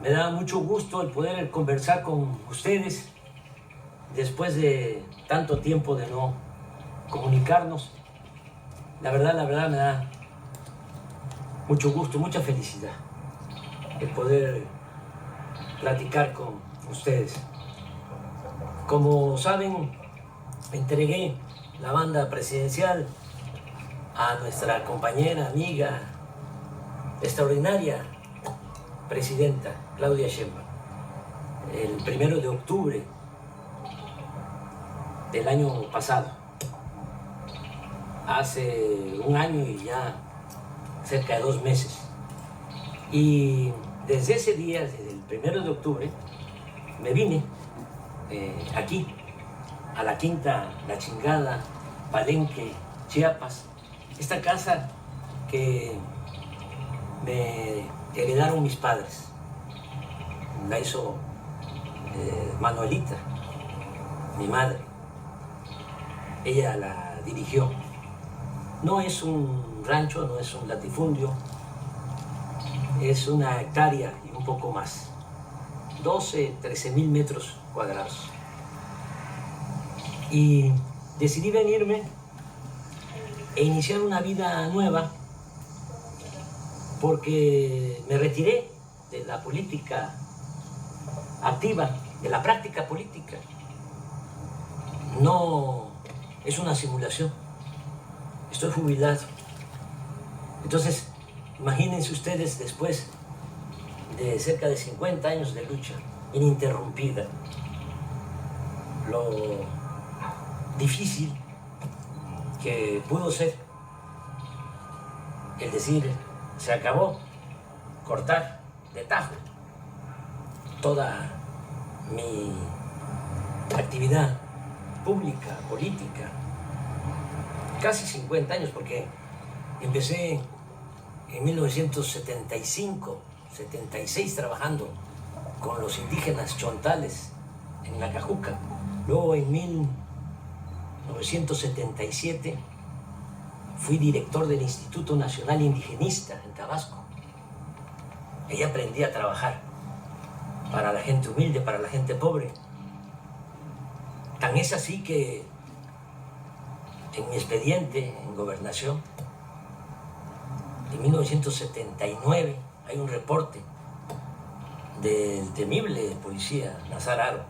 Me da mucho gusto el poder conversar con ustedes después de tanto tiempo de no comunicarnos. La verdad me da mucho gusto, mucha felicidad el poder platicar con ustedes. Como saben, entregué la banda presidencial a nuestra compañera, amiga, extraordinaria presidenta Claudia Sheinbaum el 1 de octubre del año pasado, hace un año y ya cerca de 2 meses. Y desde ese día, desde el 1 de octubre, me vine aquí, a la Quinta La Chingada, Palenque, Chiapas, esta casa que me heredaron mis padres. La hizo Manuelita, mi madre. Ella la dirigió. No es un rancho, no es un latifundio, es una hectárea y un poco más. 13,000 metros cuadrados. Y decidí venirme e iniciar una vida nueva porque me retiré de la política activa, de la práctica política. No es una simulación. Estoy jubilado. Entonces, imagínense ustedes después de cerca de 50 años de lucha ininterrumpida, lo difícil que pudo ser el decir, se acabó, cortar de tajo toda mi actividad pública, política, casi 50 años, porque empecé en 1975, 76 trabajando con los indígenas chontales en Nacajuca. Luego en 1977 fui director del Instituto Nacional Indigenista en Tabasco. Ahí aprendí a trabajar para la gente humilde, para la gente pobre. Tan es así que en mi expediente en Gobernación, en 1979, hay un reporte del temible policía Nazar Haro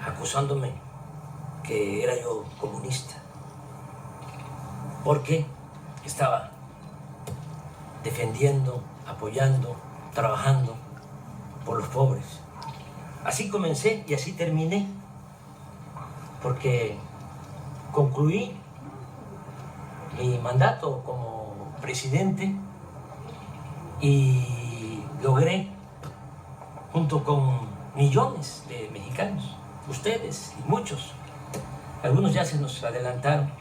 acusándome que era yo comunista, porque estaba defendiendo, apoyando, trabajando por los pobres. Así comencé y así terminé, porque concluí mi mandato como presidente y logré, junto con millones de mexicanos, ustedes y muchos, algunos ya se nos adelantaron,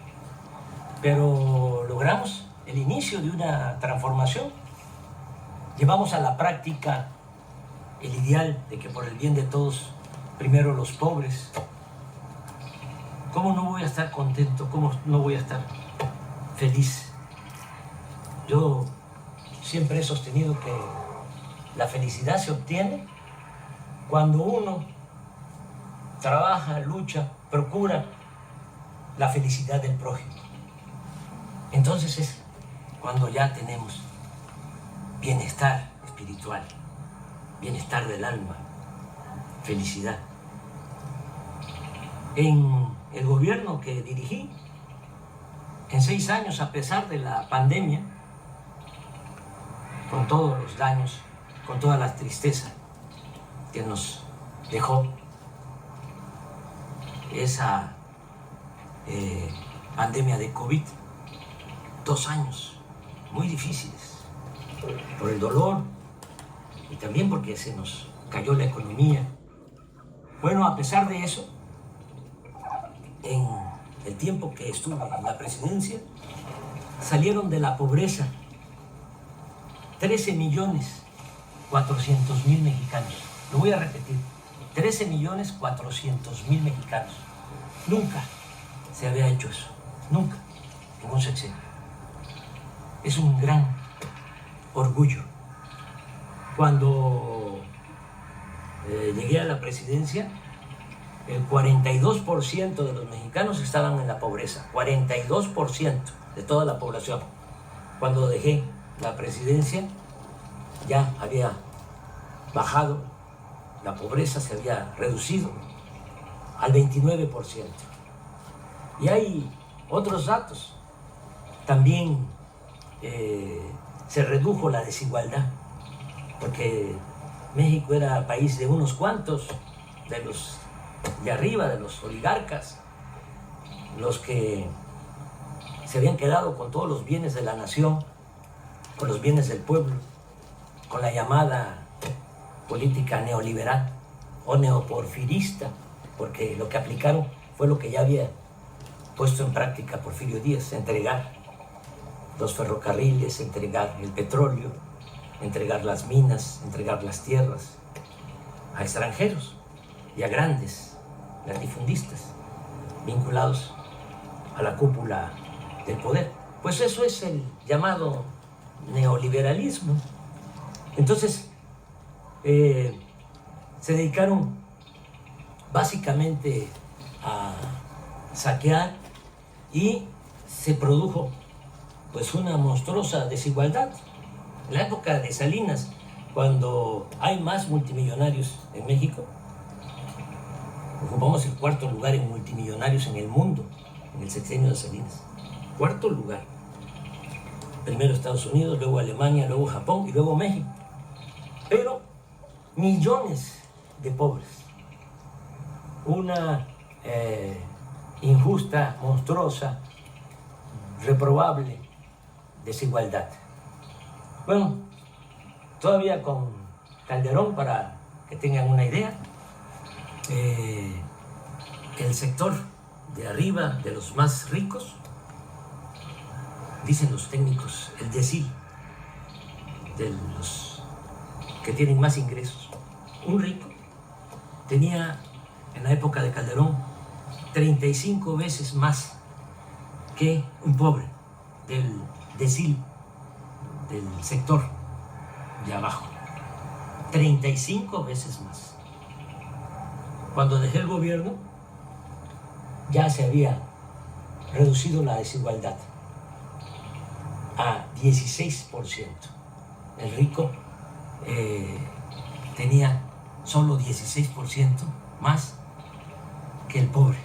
pero logramos el inicio de una transformación. Llevamos a la práctica el ideal de que por el bien de todos, primero los pobres. ¿Cómo no voy a estar contento? ¿Cómo no voy a estar feliz? Yo siempre he sostenido que la felicidad se obtiene cuando uno trabaja, lucha, procura la felicidad del prójimo. Entonces es cuando ya tenemos bienestar espiritual, bienestar del alma, felicidad. En el gobierno que dirigí, en 6 años, a pesar de la pandemia, con todos los daños, con toda la tristeza que nos dejó esa pandemia de COVID, 2 años muy difíciles, por el dolor y también porque se nos cayó la economía. Bueno, a pesar de eso, en el tiempo que estuve en la presidencia, salieron de la pobreza 13,400,000 mexicanos. Lo voy a repetir, 13,400,000 mexicanos. Nunca se había hecho eso, nunca, en un sexenio. Es un gran orgullo Cuando llegué a la presidencia, el 42% de los mexicanos estaban en la pobreza, 42% de toda la población. Cuando dejé la presidencia, ya había bajado, la pobreza se había reducido al 29%. Y hay otros datos. También se redujo la desigualdad, porque México era país de unos cuantos, de los de arriba, de los oligarcas, los que se habían quedado con todos los bienes de la nación, con los bienes del pueblo, con la llamada política neoliberal o neoporfirista, porque lo que aplicaron fue lo que ya había puesto en práctica Porfirio Díaz: entregar los ferrocarriles, entregar el petróleo, entregar las minas, entregar las tierras a extranjeros y a grandes latifundistas vinculados a la cúpula del poder. Pues eso es el llamado neoliberalismo. Entonces, se dedicaron básicamente a saquear y se produjo pues una monstruosa desigualdad. En la época de Salinas, cuando hay más multimillonarios en México, ocupamos el 4º lugar en multimillonarios en el mundo, en el sexenio de Salinas. 4º lugar. Primero Estados Unidos, luego Alemania, luego Japón y luego México. Pero millones de pobres. Una injusta, monstruosa, reprobable desigualdad. Bueno, todavía con Calderón, para que tengan una idea, el sector de arriba, de los más ricos, dicen los técnicos, el decil de los que tienen más ingresos. Un rico tenía en la época de Calderón 35 veces más que un pobre del decil, del sector de abajo. 35 veces más. Cuando dejé el gobierno, ya se había reducido la desigualdad a 16%. El rico tenía solo 16% más que el pobre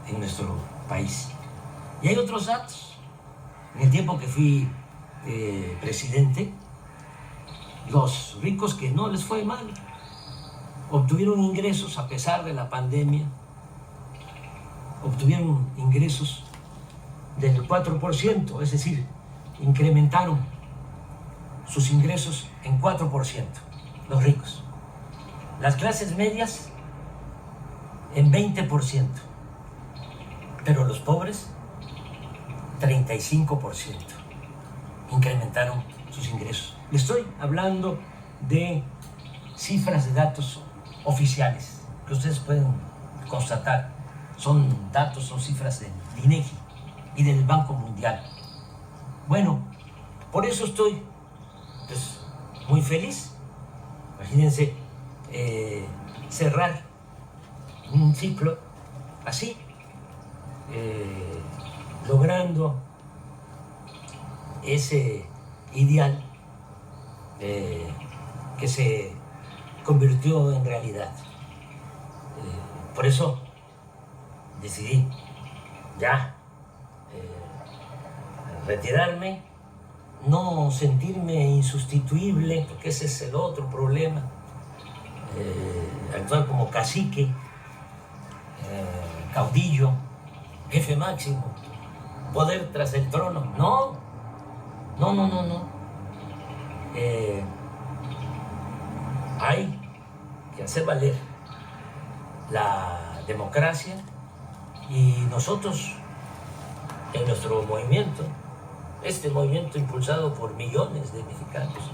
en nuestro país. Y hay otros datos. En el tiempo que fui presidente, los ricos que no les fue mal obtuvieron ingresos a pesar de la pandemia, obtuvieron ingresos del 4%, es decir, incrementaron sus ingresos en 4%, los ricos. Las clases medias en 20%, pero los pobres 35% incrementaron sus ingresos. Le estoy hablando de cifras de datos oficiales que ustedes pueden constatar. Son datos, son cifras del INEGI y del Banco Mundial. Bueno, por eso estoy pues, muy feliz. Imagínense cerrar un ciclo así, logrando ese ideal que se convirtió en realidad. Por eso decidí ya retirarme, no sentirme insustituible, porque ese es el otro problema, actuar como cacique, caudillo, jefe máximo, poder tras el trono. No. Hay que hacer valer la democracia y nosotros en nuestro movimiento, este movimiento impulsado por millones de mexicanos,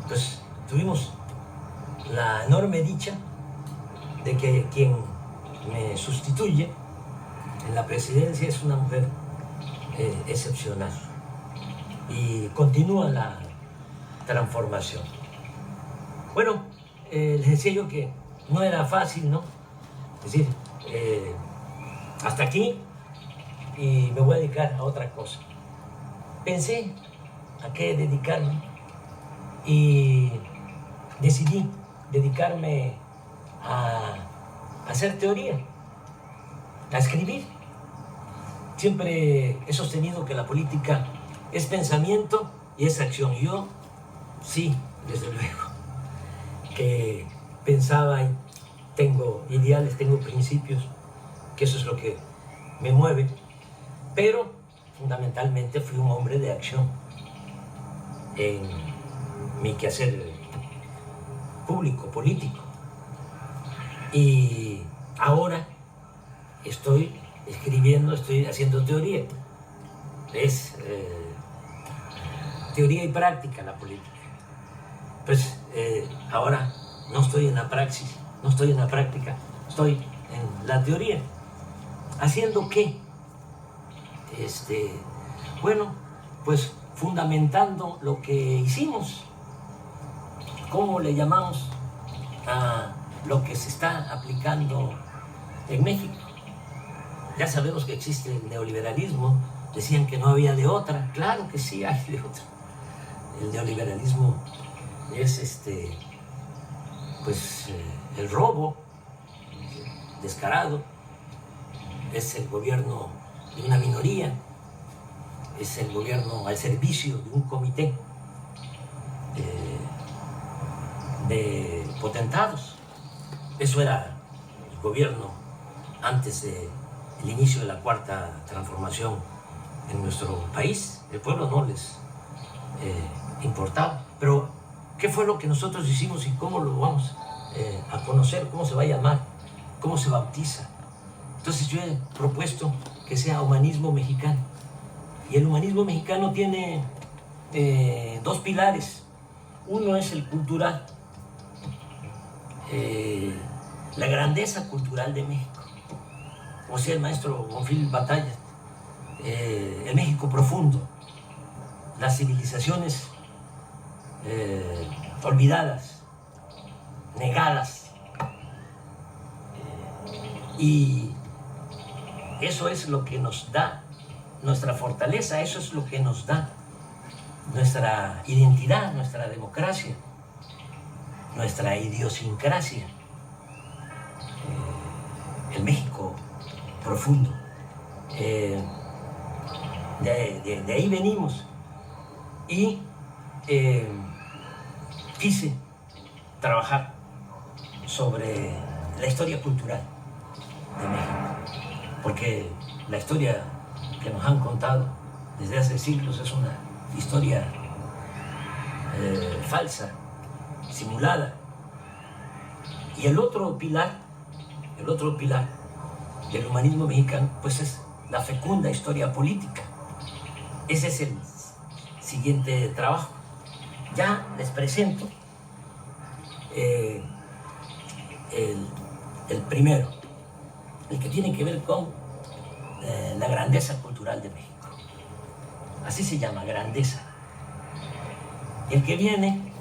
pues tuvimos la enorme dicha de que quien me sustituye en la presidencia es una mujer excepcional y continúa la transformación. Bueno, les decía yo que no era fácil, ¿no? Es decir, hasta aquí y me voy a dedicar a otra cosa. Pensé a qué dedicarme y decidí dedicarme a hacer teoría, a escribir. Siempre he sostenido que la política es pensamiento y es acción. Yo sí, desde luego, que pensaba y tengo ideales, tengo principios, que eso es lo que me mueve, pero fundamentalmente fui un hombre de acción en mi quehacer público, político. Y ahora estoy escribiendo, estoy haciendo teoría. Es teoría y práctica la política. Pues ahora no estoy en la praxis, no estoy en la práctica, estoy en la teoría. ¿Haciendo qué? Bueno, pues fundamentando lo que hicimos. ¿Cómo le llamamos a lo que se está aplicando en México? Ya sabemos que existe el neoliberalismo, decían que no había de otra, claro que sí hay de otra. El neoliberalismo es el robo descarado, es el gobierno de una minoría, es el gobierno al servicio de un comité de potentados. Eso era el gobierno antes del inicio de la cuarta transformación en nuestro país. El pueblo no les importaba. Pero, ¿qué fue lo que nosotros hicimos y cómo lo vamos a conocer? ¿Cómo se va a llamar? ¿Cómo se bautiza? Entonces yo he propuesto que sea humanismo mexicano. Y el humanismo mexicano tiene dos pilares. Uno es el cultural, la grandeza cultural de México. Como decía el maestro Bonfil Batalla, el México profundo, las civilizaciones olvidadas, negadas. Y eso es lo que nos da nuestra fortaleza, eso es lo que nos da nuestra identidad, nuestra democracia, nuestra idiosincrasia. El México profundo. De ahí venimos. Y quise trabajar sobre la historia cultural de México, porque la historia que nos han contado desde hace siglos es una historia falsa, simulada. Y el otro pilar del humanismo mexicano, pues es la fecunda historia política. Ese es el siguiente trabajo. Ya les presento el primero, el que tiene que ver con la grandeza cultural de México. Así se llama, grandeza. El que viene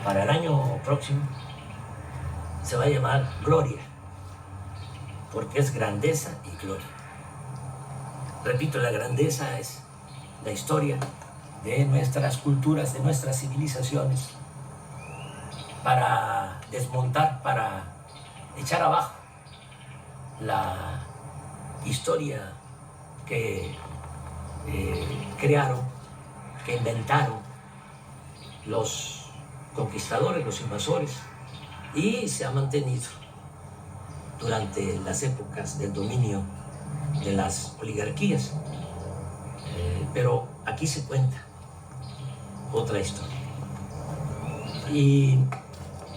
para el año próximo se va a llamar gloria, porque es grandeza y gloria. Repito, la grandeza es la historia de nuestras culturas, de nuestras civilizaciones, para desmontar, para echar abajo la historia que crearon, que inventaron los conquistadores, los invasores, y se ha mantenido durante las épocas del dominio de las oligarquías. Pero aquí se cuenta otra historia. Y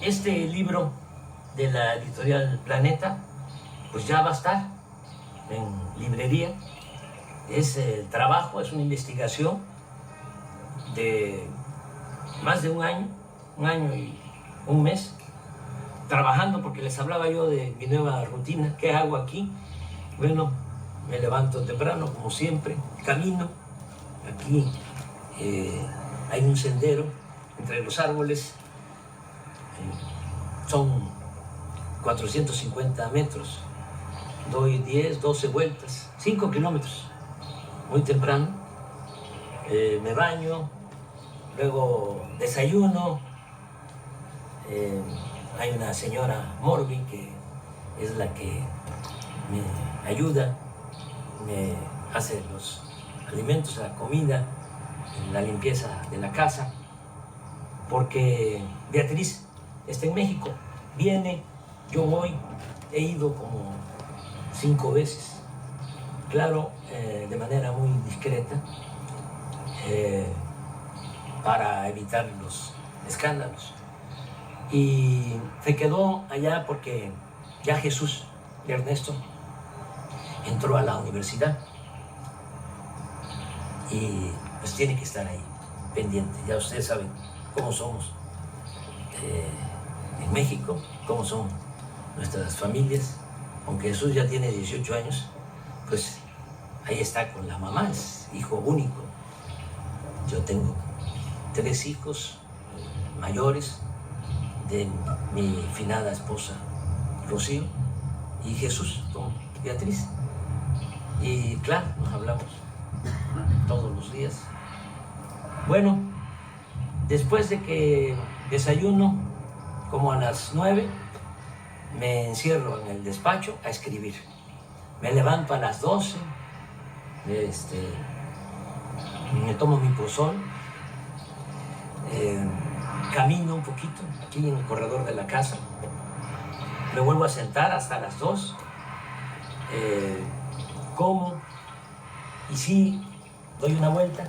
este libro de la editorial Planeta, pues ya va a estar en librería. Es el trabajo, es una investigación de más de un año y un mes, trabajando, porque les hablaba yo de mi nueva rutina. ¿Qué hago aquí? Bueno, me levanto temprano, como siempre, camino aquí hay un sendero entre los árboles, son 450 metros, doy 10, 12 vueltas, 5 kilómetros, muy temprano, me baño, luego desayuno, hay una señora Morbi que es la que me ayuda, me hace los alimentos, la comida, la limpieza de la casa, porque Beatriz está en México, viene, yo voy, he ido como 5 veces, claro, de manera muy discreta, para evitar los escándalos. Y se quedó allá porque ya Jesús y Ernesto entró a la universidad y pues tiene que estar ahí pendiente. Ya ustedes saben cómo somos en México, cómo son nuestras familias. Aunque Jesús ya tiene 18 años, pues ahí está con la mamá, es hijo único. Yo tengo 3 hijos mayores de mi finada esposa Rocío y Jesús con Beatriz. Y claro, nos hablamos todos los días. Bueno, después de que desayuno, como a las 9, me encierro en el despacho a escribir. Me levanto a las 12, me tomo mi pozol, camino un poquito aquí en el corredor de la casa, me vuelvo a sentar hasta las 2, como y sí doy una vuelta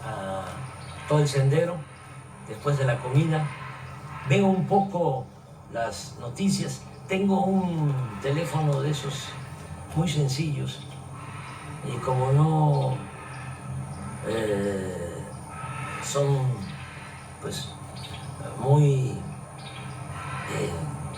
a todo el sendero después de la comida, veo un poco las noticias, tengo un teléfono de esos muy sencillos y como no son pues muy